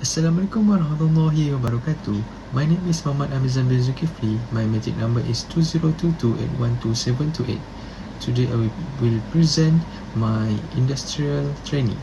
Assalamualaikum warahmatullahi wabarakatuh. My name is Hamizan bin Zulkifli. My magic number is 2022812728. Today I will present my industrial training.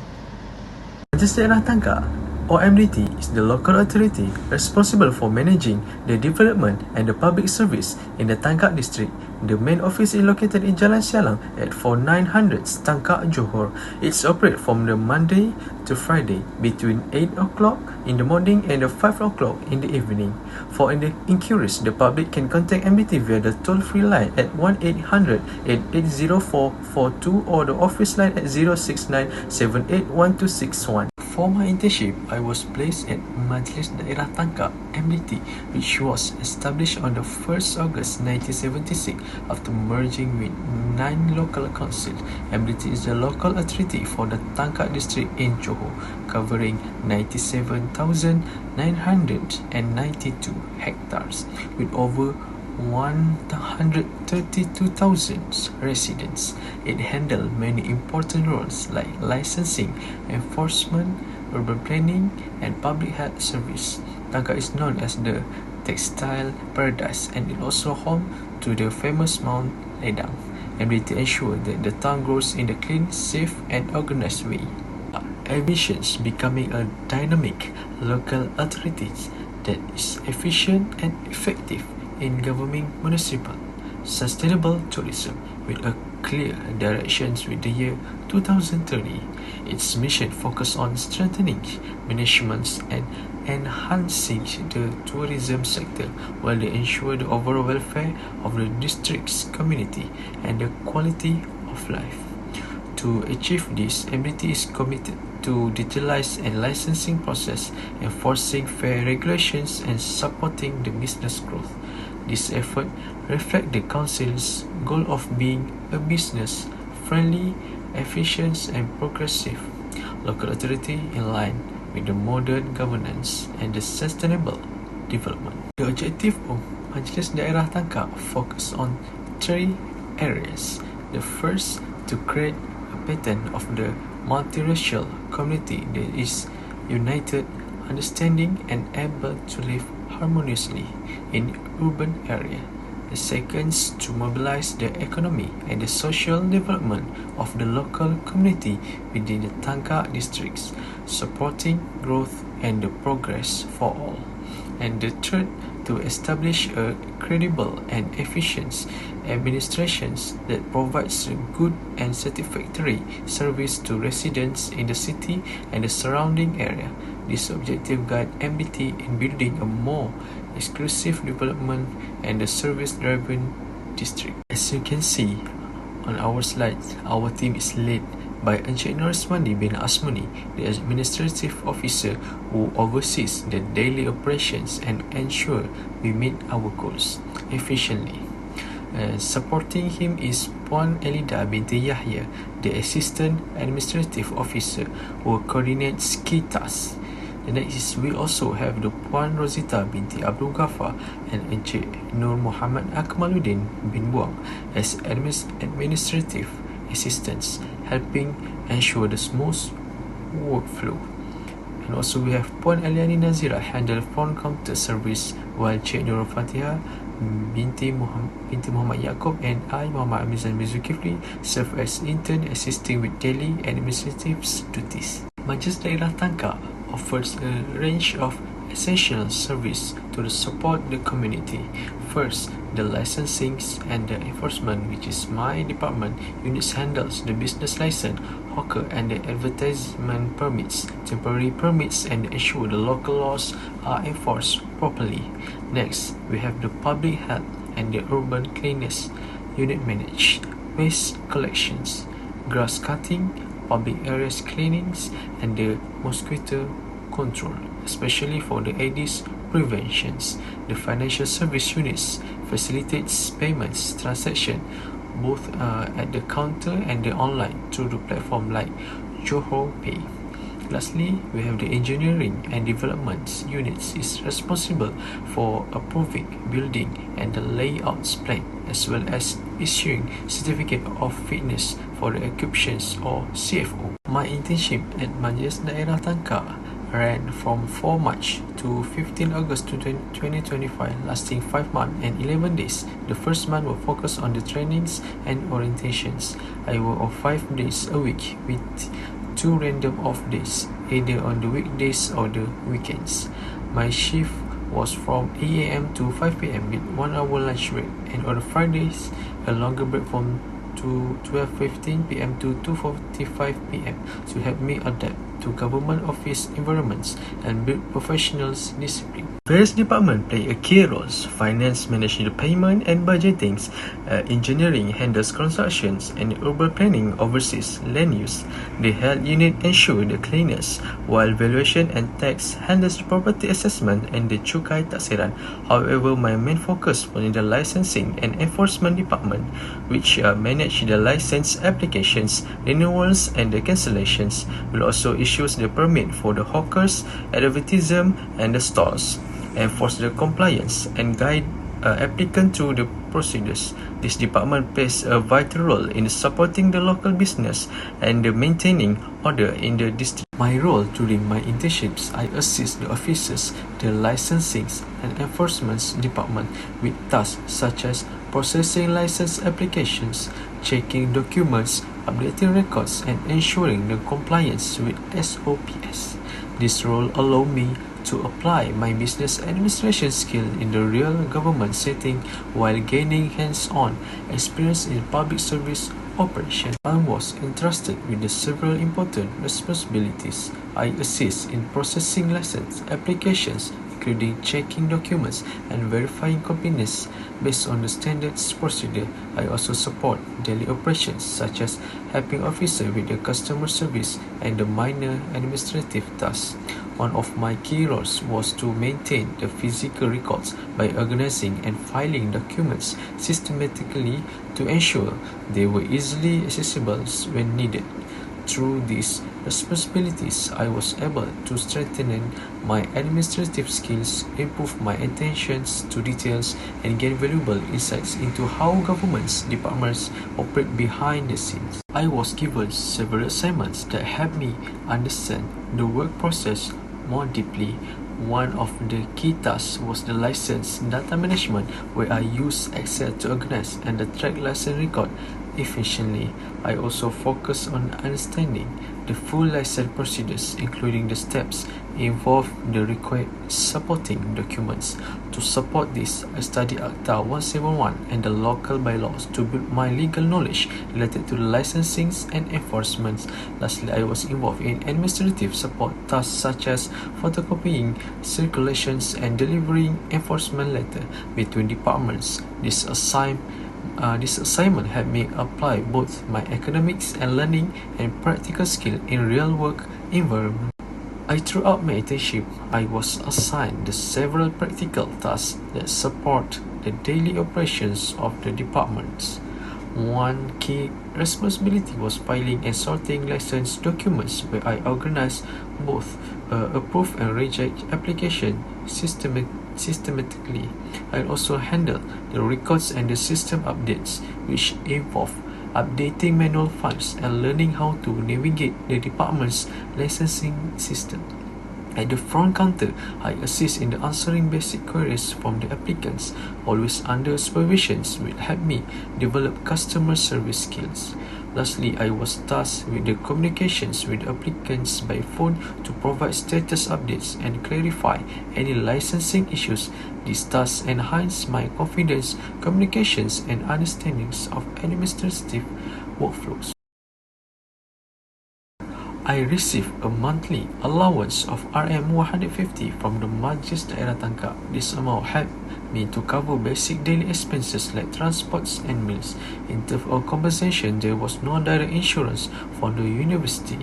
Majlis Daerah TANGKAK or MGT is the local authority responsible for managing the development and the public service in the TANGKAK district. The main office is located in Jalan Sialang at 4900 TANGKAK, Johor. It's operates from the Monday to Friday between 8 o'clock in the morning and 5 o'clock in the evening. For inquiries, the public can contact MGT via the toll-free line at 1-800-8804-42 or the office line at 069-781261. For my internship, I was placed at MAJLIS DAERAH TANGKAK MGT, which was established on the 1st August 1976 after merging with 9 local councils. MGT is the local authority for the TANGKAK district in Johor, covering 97,992 hectares with over 132,000 residents. It handled many important roles like licensing, enforcement, urban planning, and public health service. TANGKAK is known as the textile paradise and is also home to the famous Mount Ledang. MGT ensures that the town grows in a clean, safe, and organized way. Ambitions becoming a dynamic local authority that is efficient and effective in governing municipal sustainable tourism with a clear directions with the year 2030. Its mission focus on strengthening management and enhancing the tourism sector while they ensure the overall welfare of the district's community and the quality of life. To achieve this, MGT is committed to digitalize and licensing process, enforcing fair regulations and supporting the business growth. This effort reflects the Council's goal of being a business-friendly, efficient and progressive local authority in line with the modern governance and the sustainable development. The objective of Majlis Daerah TANGKAK focus on 3 areas. The first, to create a pattern of the multiracial community that is united, understanding and able to live harmoniously in urban area. The second is to mobilize the economy and the social development of the local community within the TANGKAK districts, supporting growth and the progress for all. And the third, to establish a credible and efficient administrations that provides a good and satisfactory service to residents in the city and the surrounding area. This objective guide MGT in building a more exclusive development and a service-driven district. As you can see on our slides, our team is led by Encik Nur Rasmandi bin Asmuni, the administrative officer who oversees the daily operations and ensure we meet our goals efficiently. Supporting him is Puan Elida binti Yahya, the assistant administrative officer who coordinates key tasks. The next is we also have the Puan Rosita binti Abdul Ghaffar and Encik Nur Muhammad Akmaluddin bin Buang as administrative assistants, helping ensure the smooth workflow. And also we have Puan Eliani Nazira handle phone counter service, while Cik Nur Fatihah binti Muhammad Yaakob and I, Muhammad Hamizan bin Zulkifli, serve as intern assisting with daily administrative duties. Majlis Daerah TANGKAK offers a range of essential service to support the community. First, the licensing and the enforcement, which is my department. Units handles the business license, hawker and the advertisement permits, temporary permits, and ensure the local laws are enforced properly. Next, we have the public health and the urban cleanliness unit manage waste collections, grass cutting, public areas cleanings, and the mosquito control, especially for the Aedes preventions. The financial service units facilitates payments transaction both at the counter and the online through the platform like Johor Pay. Lastly, we have the engineering and development units is responsible for approving building and the layouts plan, as well as issuing certificate of fitness for the occupations or CFO. My internship at Majlis Daerah TANGKAK ran from 4 March to 15 August 2025, lasting 5 months and 11 days. The first month will focus on the trainings and orientations. I work on 5 days a week with 2 random off days, either on the weekdays or the weekends. My shift was from 8 a.m. to 5 p.m. with 1 hour lunch break, and on Fridays, a longer break from 12:15 p.m. to 2:45 p.m. to help me adapt to government office environments and build professionals' discipline. Various departments play a key roles. Finance manages the payment and budgeting. Engineering handles constructions, and urban planning oversees land use. The health unit ensures the cleanliness, while valuation and tax handles the property assessment and the cukai taksiran. However, my main focus was in the licensing and enforcement department, which manage the license applications, renewals, and the cancellations. Will also issue the permit for the hawkers, advertisement, and the stores, enforce the compliance, and guide applicant through the procedures. This department plays a vital role in supporting the local business and the maintaining order in the district. My role during my internships, I assist the officers, the licensing and enforcement department with tasks such as processing license applications, checking documents, updating records, and ensuring the compliance with SOPs. This role allowed me to apply my business administration skill in the real government setting while gaining hands-on experience in public service operation. I was entrusted with the several important responsibilities. I assist in processing license applications, including checking documents and verifying completeness based on the standards procedure. I also support daily operations such as helping officers with the customer service and the minor administrative tasks. One of my key roles was to maintain the physical records by organizing and filing documents systematically to ensure they were easily accessible when needed. Through these responsibilities, I was able to strengthen my administrative skills, improve my attention to details, and gain valuable insights into how government departments operate behind the scenes. I was given several assignments that helped me understand the work process more deeply. One of the key tasks was the license data management, where I used Excel to organize and track license record efficiently. I also focused on understanding the full license procedures, including the steps involved in the required supporting documents. To support this, I studied Acta 171 and the local bylaws to build my legal knowledge related to the licensing and enforcement. Lastly, I was involved in administrative support tasks such as photocopying, circulations, and delivering enforcement letters between departments. This assignment helped me apply both my academics and learning and practical skill in real work environment. Throughout my internship, I was assigned the several practical tasks that support the daily operations of the departments. One key responsibility was filing and sorting license documents, where I organized both approve and reject application systematically. I also handled the records and the system updates, which involve updating manual files and learning how to navigate the department's licensing system. At the front counter, I assist in the answering basic queries from the applicants, always under supervision, which helped me develop customer service skills. Lastly, I was tasked with the communications with applicants by phone to provide status updates and clarify any licensing issues. These tasks enhance my confidence, communications, and understandings of administrative workflows. I receive a monthly allowance of RM150 from the MAJLIS DAERAH TANGKAK. This amount helped me to cover basic daily expenses like transports and meals. In terms of compensation, there was no direct insurance for the university,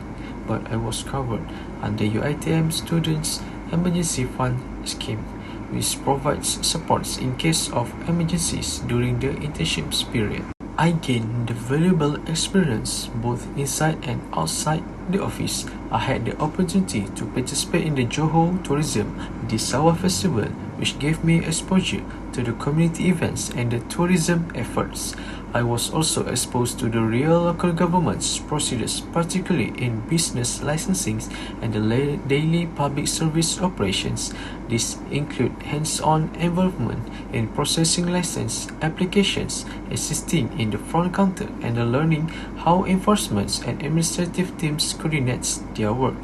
but I was covered under UiTM Students Emergency Fund Scheme, which provides supports in case of emergencies during the internship period. I gained the valuable experience both inside and outside the office. I had the opportunity to participate in the Johor Tourism Di Sawah Festival, which gave me exposure to the community events and the tourism efforts. I was also exposed to the real local government's procedures, particularly in business licensing and the daily public service operations. These include hands-on involvement in processing license applications, assisting in the front counter, and learning how enforcement and administrative teams coordinate their work.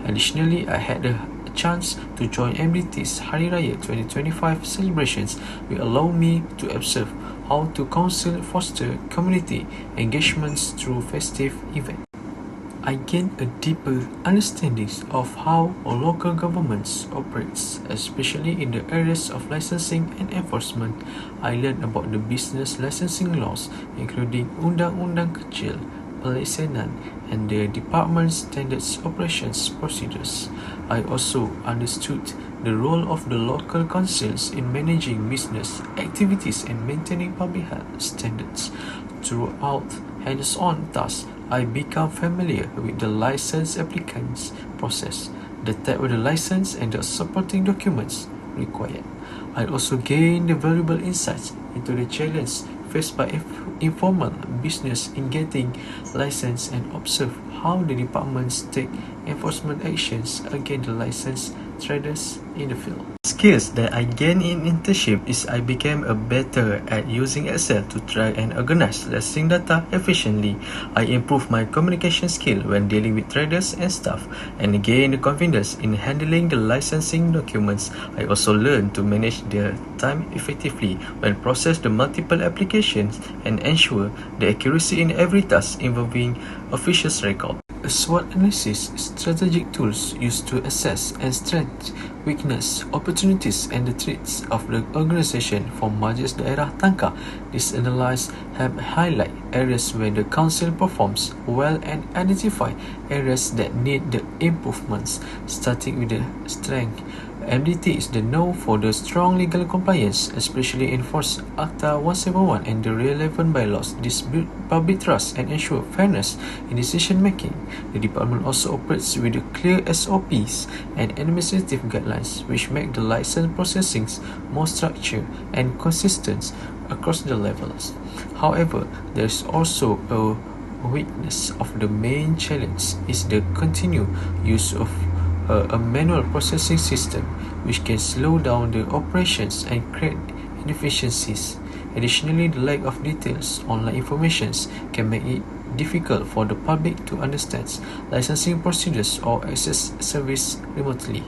Additionally, I had the chance to join MGT's Hari Raya 2025 celebrations, which allowed me to observe how to council foster community engagements through festive events. I gained a deeper understanding of how local governments operates, especially in the areas of licensing and enforcement. I learned about the business licensing laws, including Undang-Undang Kecil, Pelaksanaan, and the department's standards operations procedures. I also understood the role of the local councils in managing business activities and maintaining public health standards. Throughout hands-on tasks, I became familiar with the license applicant's process, the type of the license, and the supporting documents required. I also gained valuable insights into the challenges faced by informal business in getting license and observe how the departments take enforcement actions against the licensed traders in the field. Skills that I gained in internship is I became better at using Excel to track and organize licensing data efficiently. I improved my communication skill when dealing with traders and staff, and gained confidence in handling the licensing documents. I also learned to manage their time effectively when process the multiple applications and ensure the accuracy in every task involving officials' record. A SWOT analysis is strategic tools used to assess and strength, weakness, opportunities, and the threats of the organization from MAJLIS DAERAH TANGKAK. This analysis helps highlight areas where the council performs well and identify areas that need the improvements. Starting with the strength, MDT is known for the strong legal compliance, especially enforce Acta 171 and the relevant bylaws. This build public trust and ensure fairness in decision making. The department also operates with clear SOPs and administrative guidelines, which make the license processing more structured and consistent across the levels. However, there is also a weakness of the main challenge is the continued use of a manual processing system, which can slow down the operations and create inefficiencies. Additionally, the lack of details online information can make it difficult for the public to understand licensing procedures or access service remotely.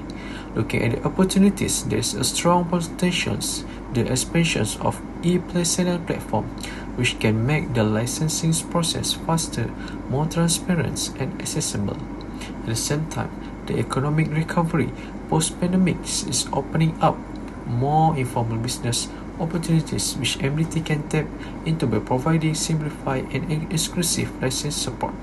Looking at the opportunities, there is a strong potential the expansion of e-Pelaksanaan platform, which can make the licensing process faster, more transparent, and accessible. At the same time, the economic recovery post-pandemic is opening up more informal business opportunities, which MDT can tap into by providing simplified and exclusive license support.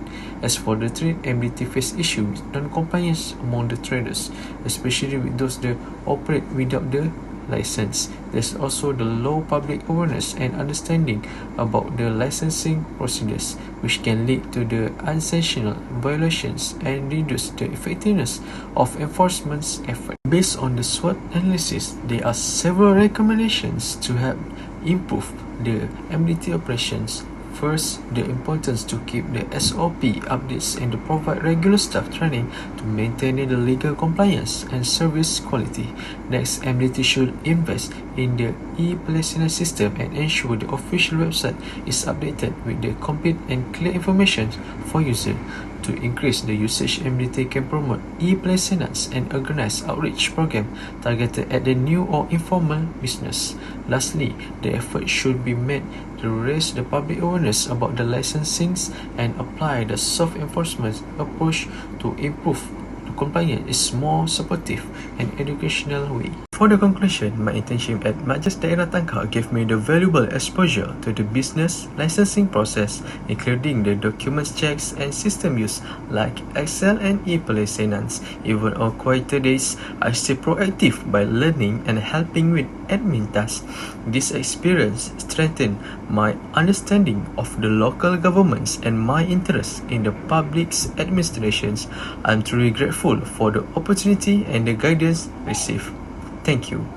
As for the trade, MDT faces issues with non-compliance among the traders, especially with those that operate without the license. There's also the low public awareness and understanding about the licensing procedures, which can lead to the unintentional violations and reduce the effectiveness of enforcement efforts. Based on the SWOT analysis, there are several recommendations to help improve the MDT operations. First, the importance to keep the SOP updates and to provide regular staff training to maintain the legal compliance and service quality. Next, MDT should invest in the e-Pelaksanaan system and ensure the official website is updated with the complete and clear information for users. To increase the usage, MDT can promote e-Pelaksanaan and organize outreach program targeted at the new or informal business. Lastly, the effort should be made to raise the public awareness about the licensing and apply the soft enforcement approach to improve the compliance is more supportive and educational way. For the conclusion, my internship at MAJLIS DAERAH TANGKAK gave me the valuable exposure to the business licensing process, including the documents checks and system use like Excel and e-Pelaksanaan. Even on quieter days, I stay proactive by learning and helping with admin tasks. This experience strengthened my understanding of the local governments and my interest in the public's administrations. I'm truly grateful for the opportunity and the guidance received. Thank you.